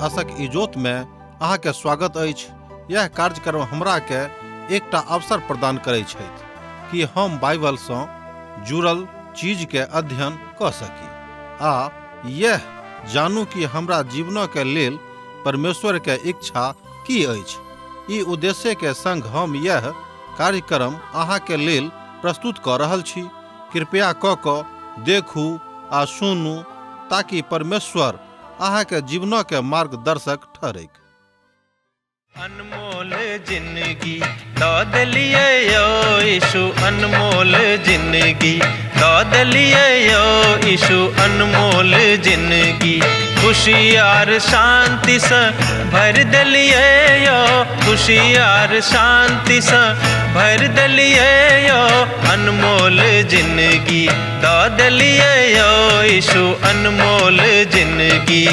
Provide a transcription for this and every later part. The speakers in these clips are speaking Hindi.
आशक इजोत में अहाँ के स्वागत अछि। यह कार्यक्रम हमरा के एकटा अवसर प्रदान करै छै कि हम बाइबल से जुड़ल चीज के अध्ययन क सकी आ यह जानू कि हमरा जीवन के लेल परमेश्वर के इच्छा की अछि। ई उद्देश्य के संग हम यह कार्यक्रम अहाँ के लेल प्रस्तुत क रहल छी। कृपया क देखू आ सुनू ताकि परमेश्वर अहाँ के जीवन के मार्गदर्शक ठहरे। अनमोल जिंदगी दौद लिए यो यीशु, अनमोल जिंदगी दौद लिए यो यीशु, अनमोल जिंदगी खुशियार शांति से भर दलिए यो, खुशियार शांति से भर दलिए यो, अनमोल जिंदगी दौद लिए यो यीशु, अनमोल जिंदगी।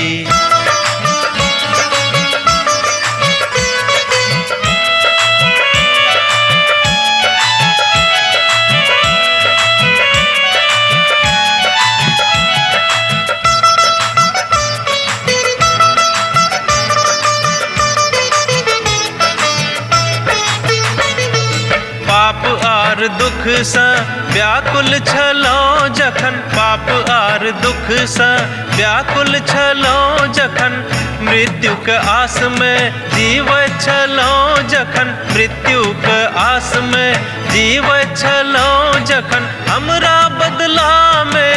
दुख सा व्याकुल छलो जखन, पाप आर दुख सा व्याकुल छलो जखन, मृत्यु के आस में जीव छलो जखन, मृत्यु के आस में जीव छलो जखन, हमरा बदला में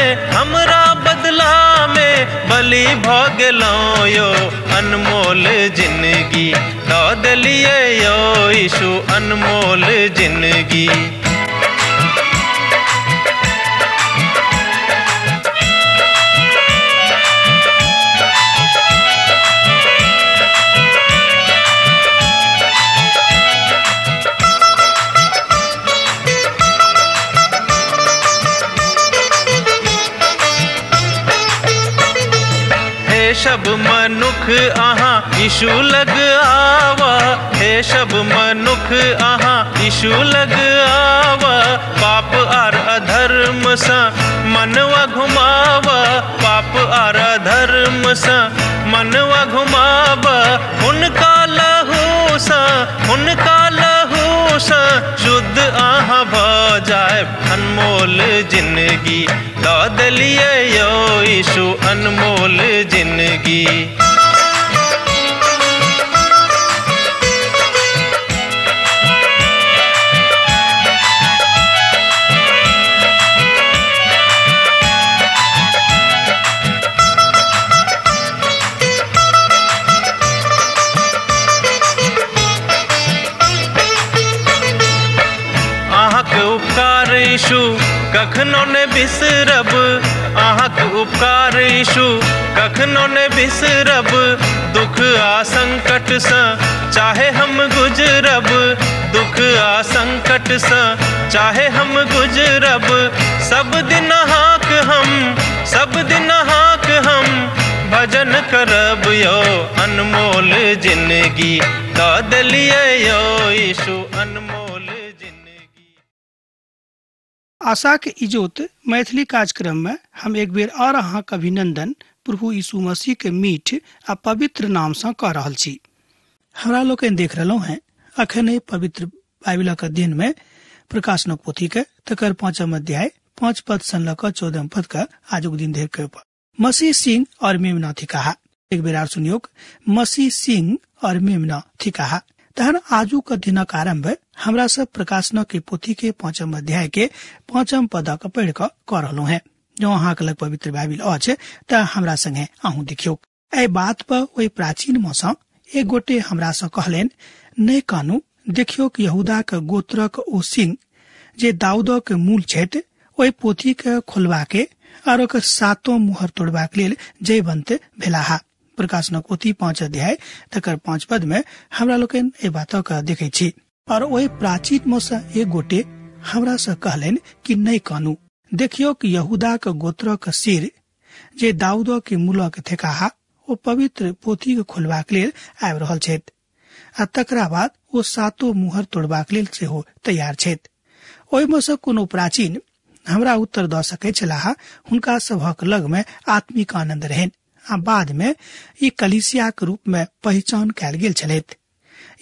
बलि भ गेलो यो, अनमोल जिंदगी दौद लिए यो यीशु, अनमोल जिंदगी। सब मनुख आहाँ यीशु लग आवा, हे सब मनुख आहाँ यीशु लग आवा, पाप आर अधर्म सा मनवा घुमावा, पाप आर अधर्म सा मनवा घुमावा, उनका लहू सा शुद्ध आहाँ भ जाए, अनमोल जिंदगी दौद लिए यो यीशु, अनमोल जिंदगी। यीशु कखनो ने बिसरब, अहाँक उपकार यीशु कखनो ने बिसरब, दुख आ संकट से चाहे हम गुजरब, दुख आ संकट से चाहे हम गुजरब, सब दिन हाक हम भजन करब यो, अनमोल जिंदगी दौद लिए यो यीशु, अनमोल। आशा के इजोत मैथिली कार्यक्रम में हम एक बेर और अहाँ के अभिनंदन प्रभु यीशु मसीह के मीठ आ पवित्र नाम से कह रहल छी। हमरा लोग देख रहलो हैं अखने पवित्र बाइबल के दिन में प्रकाशनक पोथी के तकर 5वां अध्याय 5 पद से लेकर 14 पद का आज दिन देख के ऊपर मसीह सिंह और मेमना थी कहा। एक बेर और सुनियो, मसीह सिंह और मेमना थी कहा। तहन आजू का दिनक आरंभ हमरा सब प्रकाशन के पोथी के 5वां अध्याय के 5वां पद के पढ़ के कर रहलो हैं। जो अहाँ के लग पवित्र बाइबल अछि त हमरा संगे आहू देखियो। ए बात पर ओई प्राचीन मौसम एक गोटे हमरा से कहलेन, नै कानू देखियो कि यहूदा के गोत्रक ओ सिंह जे दाऊद के मूल छथि, ओई पोथी के खोलवा के और ओकर 7 मुहर तोड़बा के लेल जयवंत भेलाहा। प्रकाशनक पोथी 5 अध्याय तकर 5 पद में हमरा लोकन ए बातों का देखे छी। और वही प्राचीन मौसा एक गोटे हमरा से कहलेन कि नहीं कानू देखियो कि यहूदा के गोत्र के सिर जे दाऊद के मूल के थेकाहा ओ पवित्र पोथी के खोलबा के लेल आबि रहल छथि आ तकरा बाद ओ 7 मुहर तोड़बा के लेल सेहो तैयार छथि। ओहि में से कोनो प्राचीन हमरा उत्तर द सकै छलाह, हुनका सभक लग में आत्मिक आनंद रहन आ बाद में ई कलीसिया के रूप में पहचान कैल गेल छलैथ।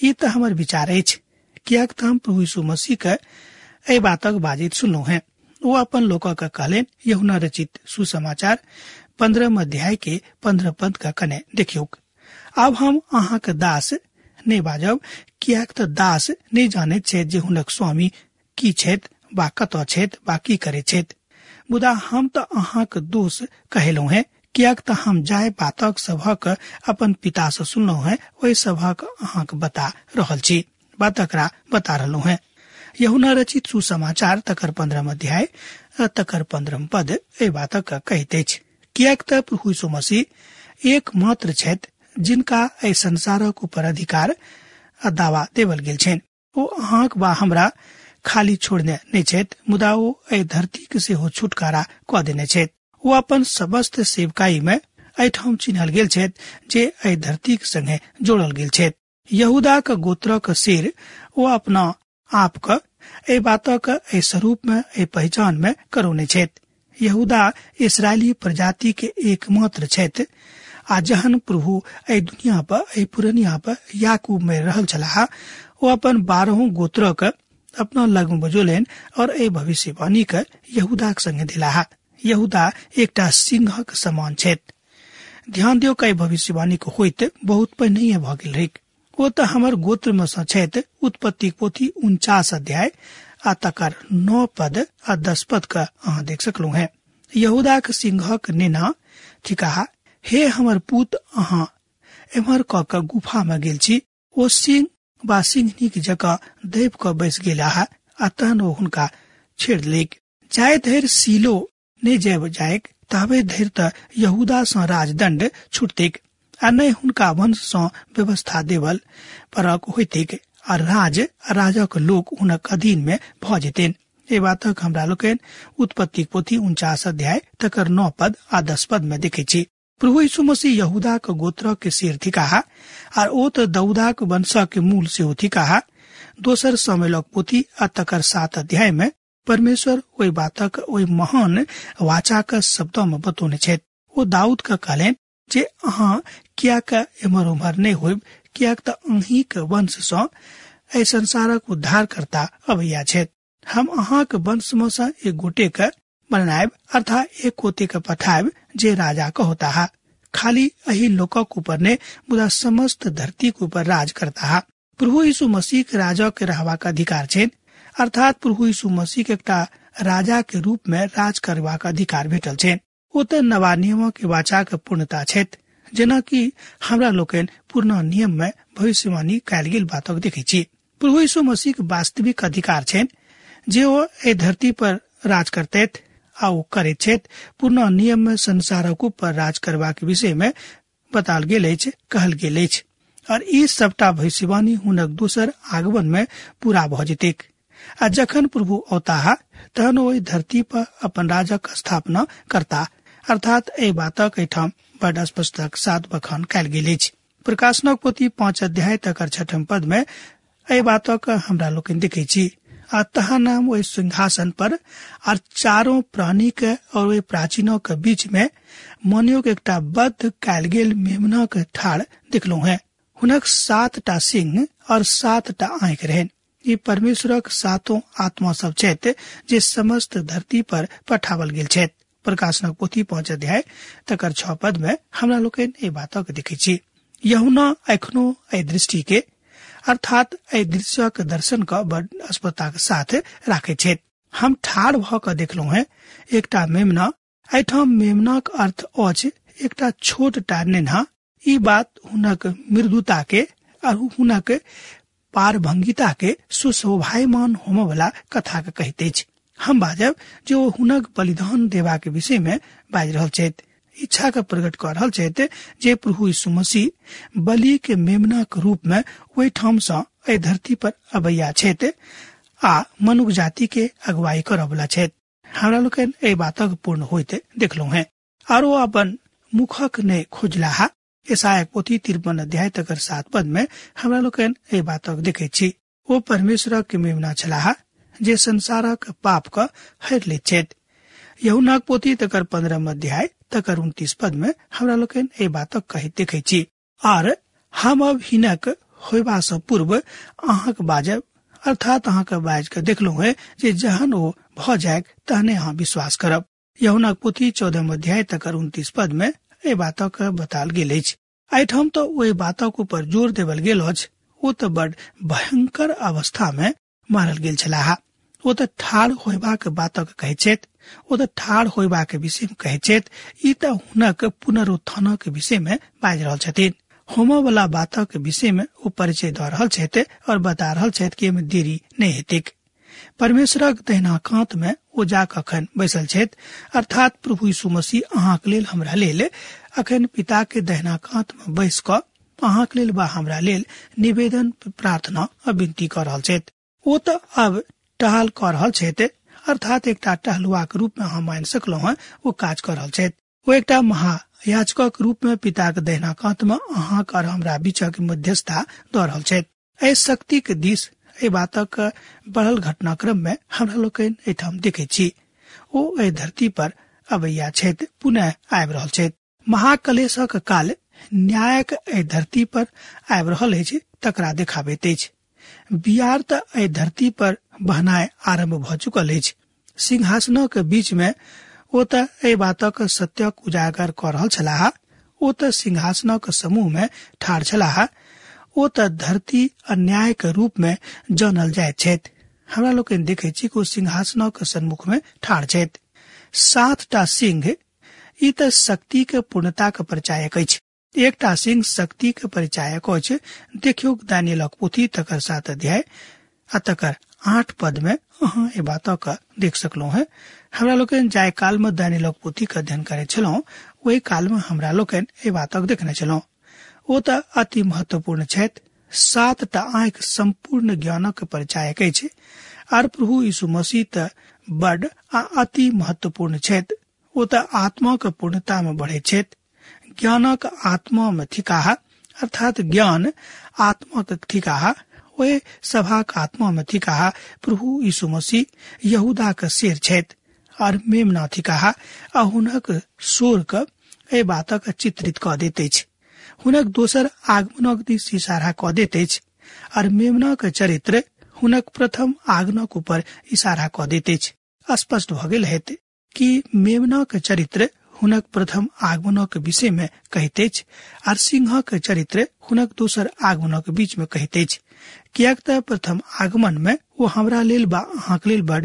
ई तो हमर विचार अछि, कियाक त हम प्रभु यीशु मसीह के एहि बातक बाजित सुनलहुँ हैं। वो अपन लोकक के कहलेन, यूहन्ना रचित सुसमाचार 15 अध्याय के 15 पद का कने देखियोक। अब हम अहाँ के दास नहीं बाजब, कियाक त दास नहीं जानैत छथि जे हुनक स्वामी की छथि वा कतऽ छथि वा की करै छथि। मुदा हम त अहाँ के दोष कहेलहुँ हैं, कियाक त हम जाय बातक सभक अपन पिता से सुनलहुँ हैं, वही सभक अहाँ के बता रहल छी, बातकरा बता रहलहुँ हैं। यूहन्ना रचित सुसमाचार तकर 15 अध्याय तकर 15 पद एहि बातक कहैत अछि, कियाक त प्रभु यीशु मसीह एकमात्र छथि जिनका एहि संसारक ऊपर अधिकार दावा देवल गेल छनि। ओ अहाँक वा हमरा खाली छोड़ने नहीं छथि, मुदा ओ एहि धरती के सेहो छुटकारा क देने छथि। ओ अपन समस्त सेवकाई में एहिठाम चिन्हल गेल छथि जे एहि धरती के संगे जोड़ल गेल छथि। यहूदा के गोत्रक सिर ओ अपना आप क एहि बातक एहि स्वरूप में एहि पहचान में करौने छथि। यहूदा इस्राएली प्रजाति के एकमात्र छथि। आ जहन प्रभु एहि दुनिया पर एहि पुरनिया पर याकूब में रहल छलाह, ओ अपन 12 गोत्रक अपना लग में बजोलेन और एहि भविष्यवाणी के यहूदा के संगे दिलाह। यहूदा एकटा सिंहक समान छथि। ध्यान दियो कि भविष्यवाणी को होइत बहुत पहिने भ गेल रहिक। ओ त हमर गोत्र में सँ छथि। उत्पत्ति पोथी 49 अध्याय आ तकर 9 पद आ 10 पद का अहाँ देख सकलहुँ हैं। यहूदा के सिंहक नेना थिकाह, हे हमर पुत, अहाँ एम्हर क गुफा में गेल छी। ओ सिंह वा सिंहनी के जगह दैव क बैस गेलाह आ तहन ओ हुनका छेड़ लेक। जाय धरि सीलो नहीं जेब जायक, ताबे धरि त यहूदा सँ राजदंड छुटतेक आ नहीं हुनका वंश सँ व्यवस्था देवल परक होइतेक आ राजक लोक हुनक अधीन में भ जेतेन। ए बातक हमरा लोकनि उत्पत्ति पोथी 49 अध्याय तकर 9 पद आ 10 पद में देखे छी। प्रभु यीशु मसीह यहूदा के गोत्र के सिर थिकाहा और ओ त दाऊदा के वंश के मूल से थिकाहा। दोसर सामुएलक पोथी आ तकर 7 अध्याय में परमेश्वर ओहि बातक ओहि महान वाचा के शब्दों में बतौने छथि। ओ दाऊद के कहलेन जे अहाँ कियाक एम्हर उम्हर नहीं होइब, कियाक त अहीं के वंश सँ एहि संसारक उद्धारकर्ता अबैया छथि। हम अहाँ के वंश में सँ एक गोटे के बनायब, अर्थात एक कोते के पठायब जे राजा का होता है। खाली अही लोकक ऊपर ने, मुदा समस्त धरती के ऊपर राज करता है। प्रभु यीशु मसीह के राजा के रहबा का अधिकार छेन, अर्थात प्रभु यीशु मसीह के एकटा राजा के रूप में राज करबा का अधिकार भेटल छेन। ओ त नवा नियम के वाचा के पूर्णता छथि, जेना कि हमरा लोकनि पुराना नियम में भविष्यवाणी कयल गेल बातक देखै छी। प्रभु यीशु मसीह के वास्तविक अधिकार छेन जे ओ एहि धरती पर राज करतैथ आ ओ करैत छथि। पुराना नियम में संसारक ऊपर राज करबाक विषय में बताल गेल अछि, कहल गेल अछि, और ई सबटा भविष्यवाणी हुनक दोसर आगमन में पूरा भ जेतैक। आ जखन प्रभु औताह तहन ओहि धरती पर अपन राजक स्थापना करता, अर्थात एहि बातक एहिठाम बड स्पष्ट साथ बखान कयल गेल अछि। प्रकाशनक पोथी 5 अध्याय तकर 6 पद में एहि बातक हमरा लोकनि देखै छी। आ तहन हम ओहि सिंहासन पर और चारों प्राणी के और ओहि प्राचीनों के बीच में मनुष्य के एकटा बद्ध कयल गेल मेमना के ठाढ़ देखलहुँ हैं। हुनक 7टा सिंह और 7टा आंखि रहन। ई परमेश्वरक 7 आत्मा सब छथि जे समस्त धरती पर पठावल गेल छथि। प्रकाशनक पोथी 5 अध्याय तकर 6 पद में हमरा लोकनि एहि बातक देखै छी। यूहन्ना एखनो एहि दृष्टि के अर्थात एहि दृश्य के दर्शन का बड़ स्पष्टता के साथ राखे छथि। हम ठाढ़ भ क देखलहुँ हैं एकटा मेमना। एहिठाम मेमनाक अर्थ अछि एकटा छोटटा नेन्हा। ई बात हुनक मृदुता के और हुनक पारभंगिता के सुशोभायमान होमय वाला कथा के कहैत अछि। हम बाजब जे ओ हुनक बलिदान देवा के विषय में बाजि रहल छथि, इच्छा के प्रकट कर रहल छथि जे प्रभु यीशु मसीह बलि के मेमना के रूप में ओहि ठाम सँ एहि धरती पर अबैया छथि आ मनुष्य जाति के अगुवाई करय वाला छथि। हमरा लोकनि एहि बातक पूर्ण होइत देखलहुँ हैं। और ओ अपन मुखक ने खोजलाहा। यशायाह पोथी 53 अध्याय तकर 7 पद में हमरा लोकनि एहि बातक देखै छी। ओ परमेश्वरक के मेमना छलाह जे संसारक पाप क हरि लैत छथि। यूहन्ना के पोथी तकर 15 अध्याय तकर 29 पद में हमरा लोग ए बात कही देखे छी। और हम अब हिनक होयबा से पूर्व अहाँक बाजब अर्थात अहाँके बाज के देखलू है जे जहन ओ भ जाए तहने अहाँ विश्वास करब। यूहन्ना के पोथी 14 अध्याय तकर 29 पद में ए बात के बताल गेल अछि। एहिठाम तो ओहि बातक ऊपर जोर देवल गेल अछि। ओ तो बड़ भयंकर अवस्था में मारल गेल छलाह। ओ तो ठाड़ होयबा के बातक कहै छथि। ओ तो ठाड़ होयबा के विषय में कहै छथि। ई तो हुनक पुनरुत्थान के विषय में बाज रहल छथिन। होमो वाला बातक के विषय में वो परिचय द रहल छथि और बता रहल छथि कि एमे देरी नहीं हेतैक। परमेश्वरक दहिना कांत में ओ जाक अखन बैसल छथि, अर्थात प्रभु यीशु मसीह अहाँक लेल हमरा लेल अखन पिता के दहिना कांत में बैस क अहाँक लेल बा हमरा लेल निवेदन प्रार्थना और विनती कर रहल छथि। ओ तो अब टहल कर रहल छथि, अर्थात एकटा टहलुआ के रूप में हम मान सकलौ हैं वो काज कर रहल छथि। वो एकटा महायाजक रूप में पिता के दहिना कांत में अहाँक और हमरा बीचक मध्यस्थता द रहल छथि। एहि शक्ति के दिस ए बातक बढ़ल घटनाक्रम में हमरा लोग एठाम देखे छी। ओ एहि धरती पर अबैया छथि, पुनः आबि रहल छथि। महाकलेशक काल न्यायक एहि धरती पर आबि रहल अछि, तकरा देखाबैत अछि। बियार त एहि धरती पर बहनाय आरंभ भ चुकल अछि। सिंहासनक बीच में ओ त एहि बातक सत्यक उजागर कर रहल छलाह। ओ त सिंहासनक समूह में ठाड़ छलाह। ओ त धरती अन्याय के रूप में जानल जाय छथि। हमरा लोग देखे छी कि सिंहासनक सन्मुख में ठाड़ छथि। 7टा सिंह ई त शक्ति के पूर्णता के परिचायक अछि। एकटा सिंह शक्ति के परिचायक अछि। देखियो दानियेलक पोथी तकर 7 अध्याय आ तकर 8 पद में अहाँ ए बातक देख सकलो है। हमरा लोग जाय काल में दानियेलक पोथी के अध्ययन करे छलौ, वही काल में हमरा लोग ए बातक देखने छलौ। ओ त अति महत्वपूर्ण छथि। 7टा आंख संपूर्ण ज्ञानक परिचायक अछि। और प्रभु यीशु मसीह त बड़ आ अति महत्वपूर्ण छथि। ओ त आत्मा के पूर्णता में बढ़े छथि। ज्ञानक आत्मा में थिकाहा, अर्थात ज्ञान आत्मा के थिकाहा, वे सभा के आत्मा में थिकाहा प्रभु यीशु मसीह यहूदा के शेर छथि। और मेमना थिकाहा आ हुनक शोर के ए बातक चित्रित क दैत अछि। हुनक दोसर आगमनक दिस इशारा क दैत अछि। और मेमना के चरित्र हुनक प्रथम आगमनक ऊपर इशारा क दैत अछि। स्पष्ट भ गेल हेतै कि मेमना के चरित्र हुनक प्रथम आगमनक विषय में कहैत अछि और सिंह के चरित्र हुनक दोसर आगमनक बीच में कहैत अछि। कियाक त प्रथम आगमन में वो हमरा लेल बा अहाँक लेल बड़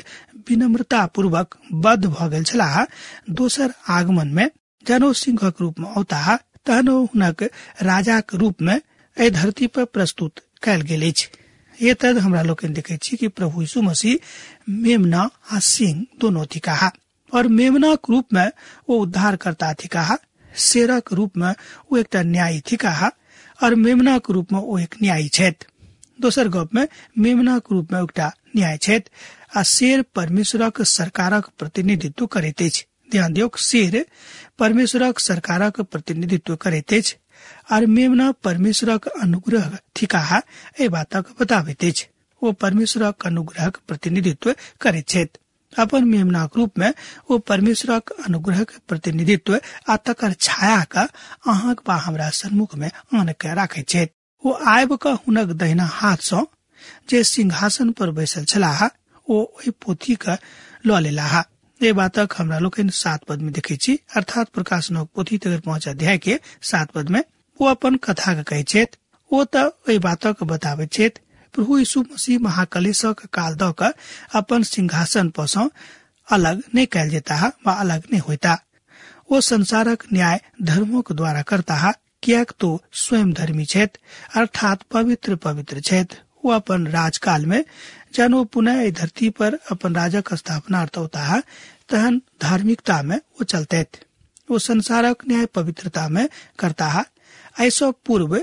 विनम्रता पूर्वक बद्ध भ गेल छलाह। दोसर आगमन में जनो सिंहक रूप में औताह, तहनो हुनक राजा के रूप में एहि धरती पर प्रस्तुत कयल गेल अछि। ये तद हमरा लोग देखे छी कि प्रभु यीशु मसीह मेमना आ सिंह दोनों थिकाहा। और मेमना के रूप में वो उद्धारकर्ता थिकाहा, शेरक रूप में वो एकटा न्यायी थिकाहा और मेमना के रूप में वो एक न्यायी छथि। दोसर गप में मेमना के रूप में एकटा न्याय छथि आ शेर परमेश्वरक सरकारक प्रतिनिधित्व करैत अछि। ध्यान दियौ, शेर परमेश्वरक सरकारक प्रतिनिधित्व करैत अछि और मेमना परमेश्वरक अनुग्रह थिकाहा ए बातक बताबैत अछि। वो परमेश्वरक अनुग्रहक प्रतिनिधित्व करैत छथि। अपन मेमनाक रूप में वो परमेश्वरक अनुग्रह के प्रतिनिधित्व आ तकर छाया का अहाँक बा हमरा सम्मुख में आन के राखे छथि। वो आबि क हुनक दहिना हाथ सँ जे सिंहासन पर बैसल छलाह ओ ओहि पोथी के ल लेलाह। ये बातक हमरा लोग 7 पद में देखे छी, अर्थात प्रकाशनक पोथी 5 अध्याय के 7 पद में वो अपन कथा के कहे छथि। वो त ओहि बातक बताबे छथि। प्रभु यीशु मसीह महाकलेशक काल द क अपन सिंहासन पर सँ अलग नहीं कैल जेता वा अलग नहीं होता। वो संसारक न्याय धर्मों के द्वारा करता, कियाक तो स्वयं धर्मी छथि, अर्थात पवित्र पवित्र छथि। वो अपन राजकाल में जनो पुनः धरती पर अपन राजक स्थापना होता, तहन धार्मिकता में वो चलते। वो संसारक न्याय पवित्रता में करता। ऐसा पूर्व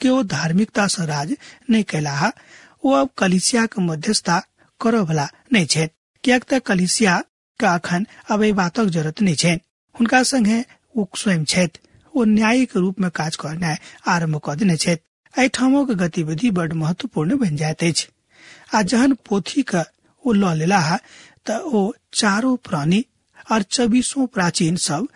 क्यों धार्मिकता से राज नहीं कैला। वो अब कलिसिया के मध्यस्थता करो भला नहीं छे, कियाक त कलिसिया का अखन अब ए बातक जरूरत नहीं छे। हुनका संगे वो स्वयं छथि। वो न्यायी के रूप में काज करनाय आरंभ क देने छथि। एहिठामक गतिविधि बड़ महत्वपूर्ण बन जाइत अछि। आ जहन पोथी के वो ल लेला त ओ चारो प्राणी और 24 प्राचीन सब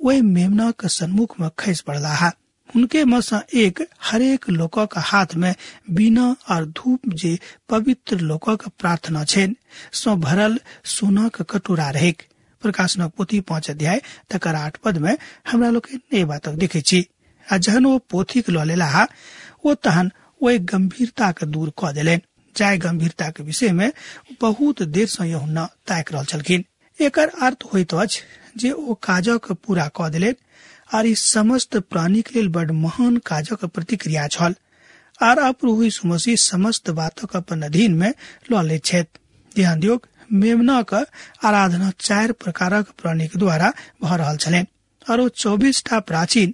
वही मेमना के सन्मुख में खस पड़ला है। उनके में से एक हरेक लोक का हाथ में बीना और धूप जे पवित्र लोक का प्रार्थना छेन सो भरल सोना का कटोरा रहेक। प्रकाशनक पोथी 5 अध्याय तकर 8 पद में हमरा लोग ये बात देखे छी। आ जहन वो पोथी के लेला वो तहन वो एक गंभीरता के दूर क देलेन। जाय गंभीरता के विषय में बहुत देर से यूहन्ना ताक रहल छलखिन। एकर अर्थ होइत अछि जे ओ काजक पूरा क देलेन और इस समस्त प्राणी के लिए बड़ महान काजक प्रतिक्रिया छल और अब प्रभु यीशु मसीह समस्त बातक अपन अधीन में ल ले छथि। ध्यान दियौ, मेमना का आराधना 4 प्रकारक प्राणी के द्वारा भ रहल छलेन और वो 24 प्राचीन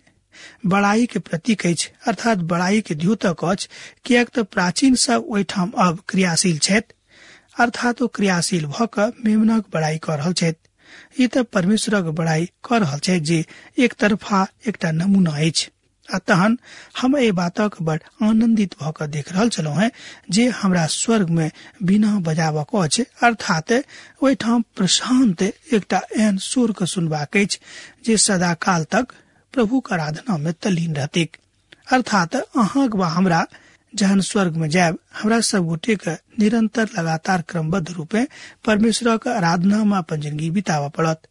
बड़ाई के प्रतीक अछि, अर्थात बड़ाई के द्योतक अछि, कियाक त प्राचीन सब ओहिठाम अब क्रियाशील छथि, अर्थात वो क्रियाशील भ क मेमनाक बड़ाई कर रहल छथि। ई त परमेश्वरक बड़ाई कर रहल छथि जे एक तरफा एकटा नमूना अछि। तहन हम ए बातक बड़ आनंदित भ क देख रहल छलहुँ हैं जे हमरा स्वर्ग में बिना बजावक अछि, अर्थात ओहिठाम प्रशांत एकटा एहन सुर के सुनबाक अछि जे सदा काल तक प्रभु के आराधना में तल्लीन रहतिक। अर्थात अहाँ व हमरा जहन स्वर्ग में जायब, हमरा सब गोटे के निरंतर लगातार क्रमबद्ध रूपे परमेश्वर के आराधना में अपन जिंदगी बितावा पड़त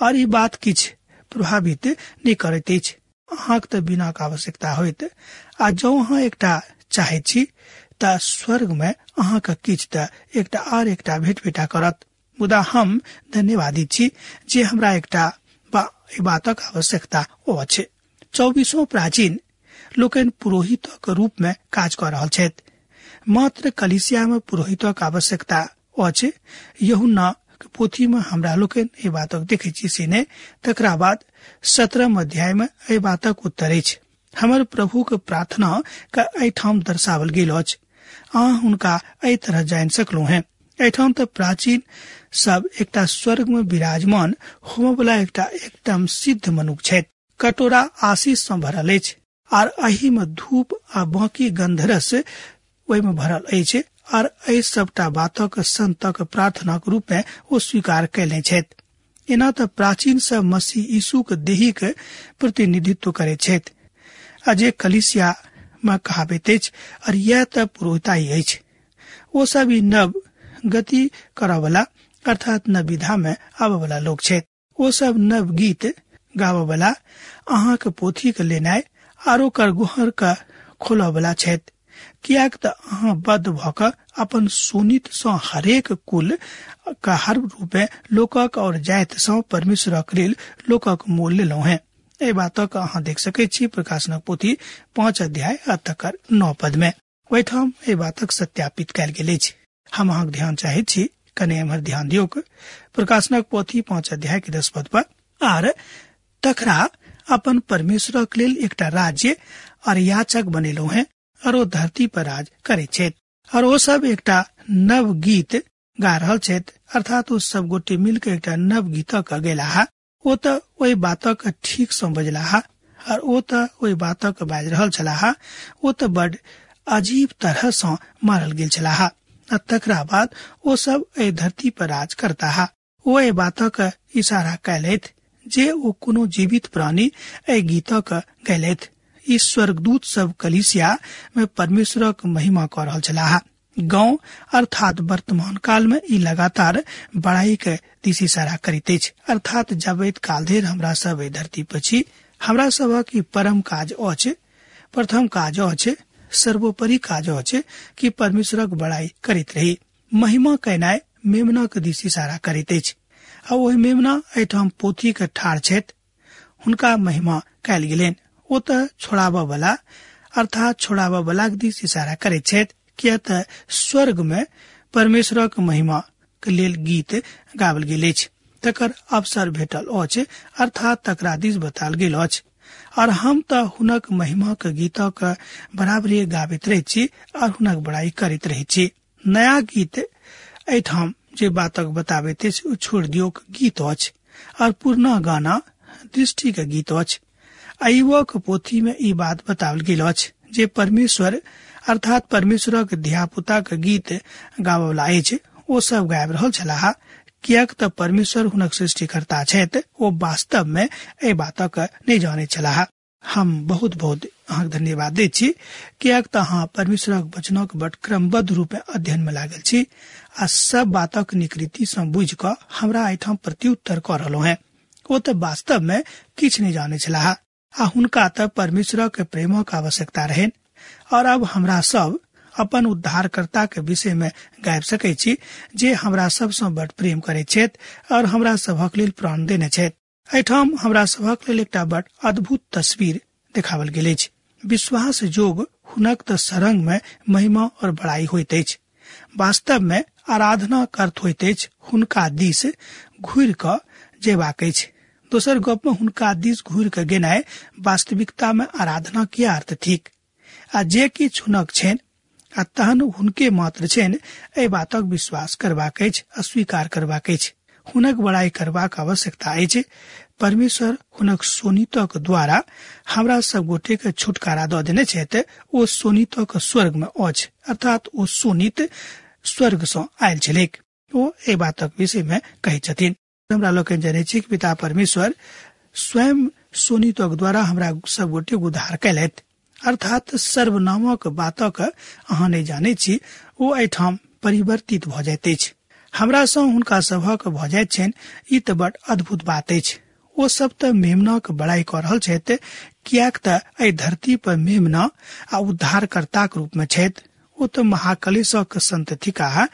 और ये बात किछ प्रभावित नहीं करत अछि। अहाँ के बिना के आवश्यकता होइत आ जो अहाँ एकटा चाहे छी त स्वर्ग में अहाँ के किछ त एकटा और एकटा भेट भेटा करत। मुदा हम धन्यवादी छी जे हमरा एकटा बातक आवश्यकता अछि। 24 प्राचीन लोकन पुरोहित के रूप में काज कर रहल छथि। मात्र कलीसिया में पुरोहित के आवश्यकता अछि। यूहन्ना के पोथी में हमरा लोकन ए बातक देखे छी सिने तकरा बाद 17 अध्याय में ए बातक उत्तर अछि। हमर प्रभु के प्रार्थना का एठाम दर्शावल गेल अछि। अहाँ हुनका एहि तरह जान सकलू हैं। एठाम त प्राचीन सब एकटा स्वर्ग में विराजमान होम वाला एकटा एकदम सिद्ध मनुष्य छथि। कटोरा आशीष से भरल अछि और एही में धूप आ बाकी गंधरस ओहि में भरल अछि और एहि सबटा बातक संतक प्रार्थना के रूप में वो स्वीकार कैले छथि। एना त प्राचीन सब मसीह यीशु के देही के प्रतिनिधित्व करे छथि। अजे कलीसिया में कहावत अछि और यह त पुरोहिताई अछि। वो सब नव गति करवला अर्थात नव विधा में आबवला लोग छथि। वो सब नव गीत गाववला, अहाँ के पोथी के लेनाय आरो ओकर गुहर का खोलवला छथि। कियाक त अहाँ बद्ध भ क अपन सुनित सँ हरेक कुल का हर रूपे लोकक और जाति सँ परमेश्वरक लेल लोकक मोल लेलहुँ हैं। ए बातक अहाँ देख सकै छी प्रकाशनक पोथी 5 अध्याय तकर 9 पद में। ओहिठाम ए बातक सत्यापित कयल गेल अछि। हम अहाँक ध्यान चाहे छी, कने एम्हर ध्यान दियौ। प्रकाशनक पोथी 5 अध्याय के 10 पद पर आर तकरा अपन परमेश्वरक लेल एकटा राज्य और याचक बनेलहुँ हैं और वो धरती पर राज करे छथि। और वो सब एकटा नव गीत गा रहल छथि, अर्थात वो सब गोटे मिलकर एकटा नव गीतक गेला है। वो त ओहि बातक ठीक से बजला है और वो त ओहि बातक बाज रहल छला है। वो त बड़ अजीब तरह से मारल गेल छला है। तकरा बाद वो सब ए धरती पर राज करता है। वो ए बातक इशारा कैलथि जे वो कोनो जीवित प्राणी ए गीतक गैलथि। ई स्वर्गदूत सब कलीसिया में परमेश्वरक महिमा कर रहल छला है। गाँव अर्थात वर्तमान काल में ई लगातार बड़ाई के दिस इशारा करित अछि। अर्थात जबैत काल धरि हमरा सब ए धरती पर छी, हमरा सबक ई परम काज अछि, प्रथम काज अछि, सर्वोपरि काज अछि कि परमेश्वरक बड़ाई करित रही। महिमा कैनाय मेमना के दिस इशारा करित अछि। आ ओहि मेमना एठाम पोथी के ठाढ़ छथि, हुनका महिमा कैल गेलनि। ओ त छोड़ाबा वाला अर्थात छोड़ाबा वाला के दिस इशारा करैत छथि, किया त स्वर्ग में परमेश्वरक महिमा के लेल गीत गावल गेल अछि। तकर अवसर भेटल अछि, अर्थात तकरा दिस बताल गेल अछि। और हम त हुनक महिमा के गीतक बराबरी गाबैत रहै छी और हुनक बड़ाई करैत रहै छी। नया गीत एठाम जे बातक बताबैत अछि छोड़ दियो गीत अछि और पुरना गाना दृष्टि के गीत अछि। अयुवक पोथी में ई बात बतावल गेल अछि जे परमेश्वर अर्थात परमेश्वरक धिया पुता के गीत गावला अछि। ओ सब गाबि रहल छलाह, कियाक त परमेश्वर हुनक सृष्टिकर्ता छथि, ओ वास्तव में एहि बातक नहीं जाने छलाह। हम बहुत बहुत अहाँके धन्यवाद दै छी, कियाक त अहाँ परमेश्वरक वचनक बड क्रमबद्ध रूप में अध्ययन में लागल छी आ सब बातक निकृति से बुझ क हमरा एठाम प्रत्युत्तर क रहलो हैं। ओ त वास्तव में किछ नहीं जाने छलाह आ हुनका त परमेश्वरक प्रेमक आवश्यकता रहन। और अब हमरा सब अपन उद्धारकर्ता के विषय में गाबि सकै छी, जे हमरा सबसँ बड़ प्रेम करे छथि और हमरा सभक लेल प्राण देने छथि। एठाम हमरा सभक लेल एकटा बड़ अद्भुत तस्वीर देखावल गेल अछि। विश्वास जोग हुनक त सरंग में महिमा और बड़ाई होइत अछि। वास्तव में आराधना के अर्थ होइत अछि हुनका दिस घुरि क जेबाक अछि। दोसर गप में हुनका दिस घुरि क गेनाइ वास्तविकता में आराधना के अर्थ थिक। आ जे किछ हुनक छनि आ तहन हुनके मात्र छनि, एहि बातक विश्वास करबाक अछि, अस्वीकार करबाक अछि, हुनक बड़ाई करबाक आवश्यकता अछि। परमेश्वर हुनक सोनीतक द्वारा हमरा सब गोटे के छुटकारा द देने छथि। ओ सोनीतक स्वर्ग में अछि, अर्थात ओ सोनीत स्वर्ग सँ आयल छलेक। ओ एहि बातक विषय में कहै छथिन। हमरा लोग जाने छी कि पिता परमेश्वर स्वयं सोनीतक द्वारा हमरा सब गोटे उद्धार कयलथि, अर्थात सर्वनामक बातक अहाँ नहीं जाने छी, ओ एठाम परिवर्तित भ जाइत अछि। हमरा सँ हुनका सभक भ जाइत छनि, ई त बड़ अद्भुत बात अछि। ओ सब त मेमनाक बड़ाई क रहल छथि, कियाक त एहि धरती पर मेमना आ उद्धारकर्ताक रूप में छथि। ओ त महाकलेशक संततिका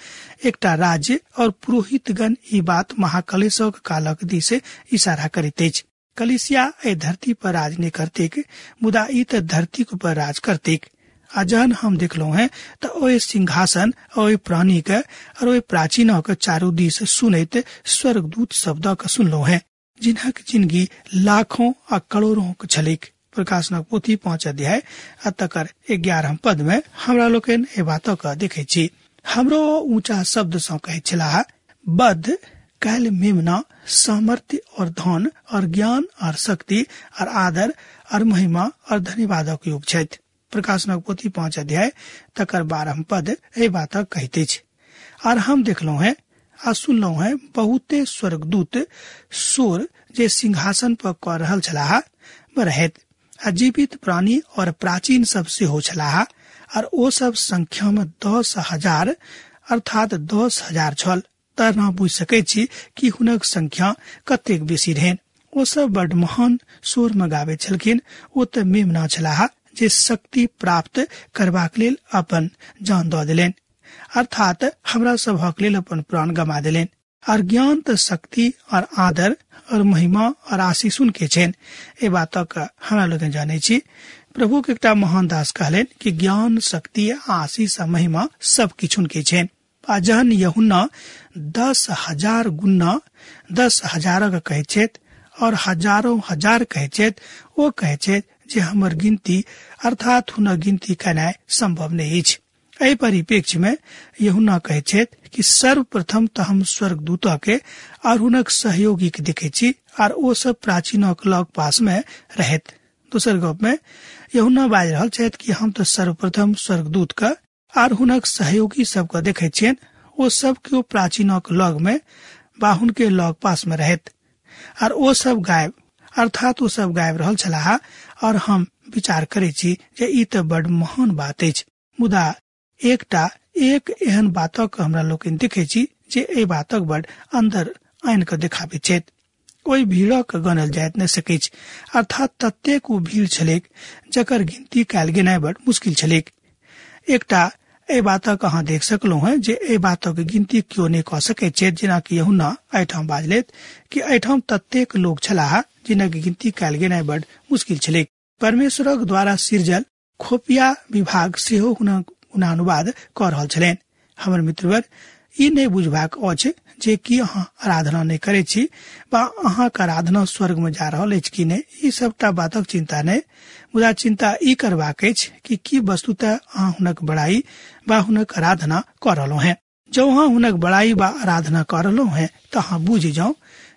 एकटा राज्य और पुरोहितगण ई बात महाकलेशक कालक दिस इशारा करैत अछि। कलिसिया ए धरती पर राज नहीं करतेक, मुदा ई त धरती पर राज करतेक। आ जहन हम देखलो हैं त ओए सिंहासन ओए प्राणी के और ओए प्राचीन के चारों दिस सुनैत स्वर्गदूत शब्द के सुनलो हैं, जिनहक जिंदगी लाखों आ करोड़ों के छलिक। प्रकाशनक पोथी 5 अध्याय आ तकर 11 पद में हमरा लोकन ए बातक देखे छी। हमरो ऊंचा शब्द सँ कहै छलाह, बद्ध कैल मेमना सामर्थ्य और धन और ज्ञान और शक्ति और आदर और महिमा और धन्यवादक योग छथि। प्रकाशनक पोथी 5 अध्याय तकर 12 पद ए बातक कहते छै। और हम देखलो हैं आ सुनलो हैं बहुते स्वर्गदूत सोर जे सिंहासन पर क रहल छलाह रहैत, आ जीवित प्राणी और प्राचीन सब से हो छलाह, और ओ सब संख्या में 10,000 अर्थात 10,000 छल। तरना बुझ सकै छी कि हुनक संख्या कतेक बेसी रहन। ओ सब बड़ महान स्वर में गावे छलखिन। ओ त मेमना छलाह जे शक्ति प्राप्त करबाक लेल अपन जान द देलेन, अर्थात हमरा सभक लेल अपन प्राण गमा देलेन। और ज्ञान त शक्ति और आदर और महिमा और आशीष उनके छेन। ए बातक हमरा लोग जाने छी। प्रभु के एकटा महान दास कहलेन कि ज्ञान शक्ति आशीष आ महिमा सब किछु उनके छेन। आ जहन यूहन्ना 10,000 गुना 10,000 कहै छथि और हजारों हजार कहै छथि, ओ कहै छथि जे हमर गिनती अर्थात हुनक गिनती करनाइ संभव नहीं अछि। एहि परिप्रेक्ष्य में यूहन्ना कहै छथि कि सर्वप्रथम त हम स्वर्गदूत के और हुनक सहयोगी के देखे छी, और ओ सब प्राचीनक लग पास में रहत। दोसर गप में यूहन्ना बाजि रहल छथि कि हम तो सर्वप्रथम स्वर्गदूत के और हुनक सहयोगी सब के देखे छियन। ओ सब के प्राचीनक लग में बा हुनके लग पास में रहत, और ओ सब गायब अर्थात ओ सब गायब रहल छलाह। और हम विचार करे छी जे ई त बड़ महान बात अछि, मुदा एक एहन बातक हमरा लोग देखे छी जे ए बातक बड़ अंदर आइन के देखाबे छथि। ओहि भीड़क गनल जाइत न सकै छै, अर्थात ततेक ओ भीड़ छलेक जकर गिनती कयल गेनाइ बड़ मुश्किल छलेक। एकटा ए बातक अहाँ देख सकलो हैं जे ए बातक गिनती क्यों नहीं क सकै छै, जेना कि यूहन्ना एठाम बाजलेत कि एठाम ततेक लोग छलाह जिनक गिनती कयल गेनाइ बड़ मुश्किल छलेक। परमेश्वरक द्वारा सृजल खोपिया विभाग सेहो हुनक अनुवाद क रहल छलेन। हमर मित्रवर, ई नहीं बुझबाक अछि जे कि अहाँ आराधना नहीं करे छी बा अहाँक आराधना स्वर्ग में जा रहल अछि कि नहीं। ई सबटा बातक चिंता नहीं, मुदा चिंता ई करबाक अछि कि की वस्तुतः अहाँ हुनक बड़ाई बा हुनक आराधना कर रहलो हैं। जब अहाँ हुनक बड़ाई बा आराधना कर रहलो हैं तो अहाँ बुझ जाओ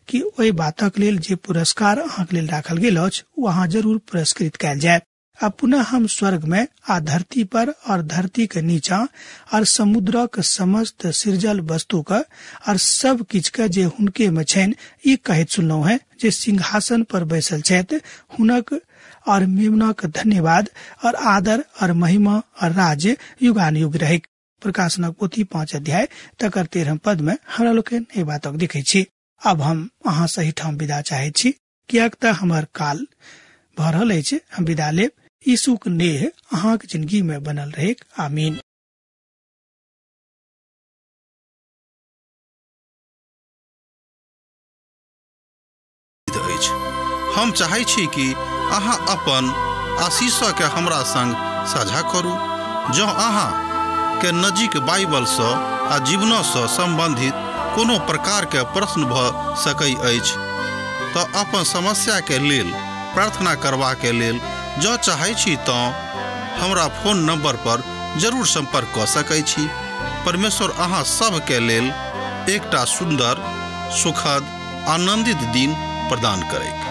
कि ओहि बातक लेल जे पुरस्कार अहाँक लेल राखल गेल अछि ओ अहाँ जरूर पुरस्कृत कयल जाय। अब पुनः हम स्वर्ग में आ धरती पर और धरती के नीचा और समुद्र के समस्त सृजल वस्तु का और सब किछ का जे हुनके में छेन ई कहत सुनलौ है जे सिंहासन पर बैसल छथि हुनक और मेमना का धन्यवाद और आदर और महिमा और राज्य युगान युग रहे। प्रकाशनक पोथी 5 अध्याय तकर 13 पद में हमरा लोग के बातक देखे छी। अब हम अहाँ सही ठाम विदा चाहे छी कियाक त हमर काल भ रहल अछि। हम विदा लेब। यीशुक नेह अहाँ के जिंदगी में बनल रहे। आमीन। हम चाहे छी कि अहाँ अपन आशीष के हमरा संग साझा करू। जो अहाँ के नजीक बाइबल से आ जीवन से संबंधित कोनो प्रकार के प्रश्न भ सकै अछि तो अपन समस्या के लेल प्रार्थना करवा के लेल जो चाहे छी तो हमरा फोन नंबर पर जरूर संपर्क क सकै छी। परमेश्वर अहाँ सब के लेल एकटा सुंदर सुखद आनंदित दिन प्रदान करे।